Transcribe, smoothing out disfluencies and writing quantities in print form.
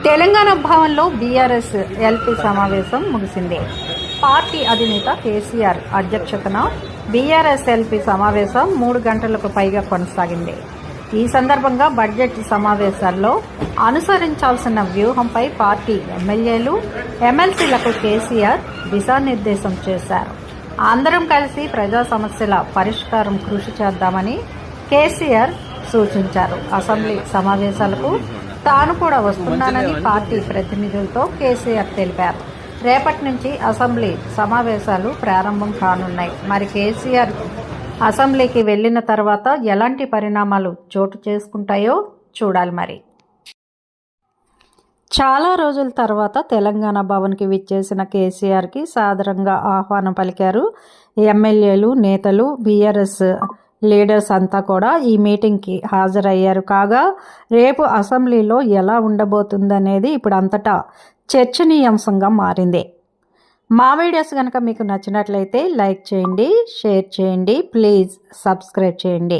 తెలంగాణ భవన్లో BRS LP సమావేశం ముగిసింది. పార్టీ అధినేత కేసీఆర్ అధ్యక్షతన బీఆర్ఎస్ ఎల్పీ సమావేశం 3 గంటలకు పైగా కొనసాగింది. ఈ సందర్భంగా బడ్జెట్ సమావేశాల్లో అనుసరించాల్సిన వ్యూహంపై పార్టీ ఎమ్మెల్యేలు, ఎమ్మెల్సీలకు కేసీఆర్ దిశానిర్దేశం చేశారు. అందరం కలిసి ప్రజా సమస్యల పరిష్కారం కృషి చేద్దామని కేసీఆర్ సూచించారు. అసెంబ్లీ సమావేశాలకు తాను కూడా వస్తున్నానని పార్టీ ప్రతినిధులతో కేసీఆర్ తెలిపారు. రేపటి నుంచి అసెంబ్లీ సమావేశాలు ప్రారంభం కానున్నాయి. మరి కేసీఆర్ అసెంబ్లీకి వెళ్ళిన తర్వాత ఎలాంటి పరిణామాలు చోటు చేసుకుంటాయో చూడాలి. మరి చాలా రోజుల తర్వాత తెలంగాణ భవన్కి విచ్చేసిన కేసీఆర్కి సాదరంగా ఆహ్వానం పలికారు ఎమ్మెల్యేలు, నేతలు, బీఆర్ఎస్ లీడర్స్ అంతా కూడా ఈ మీటింగ్కి హాజరయ్యారు. కాగా రేపు అసెంబ్లీలో ఎలా ఉండబోతుందనేది ఇప్పుడు అంతటా చర్చనీయాంశంగా మారింది. మా వీడియోస్ కనుక మీకు నచ్చినట్లయితే లైక్ చేయండి, షేర్ చేయండి, ప్లీజ్ సబ్స్క్రైబ్ చేయండి.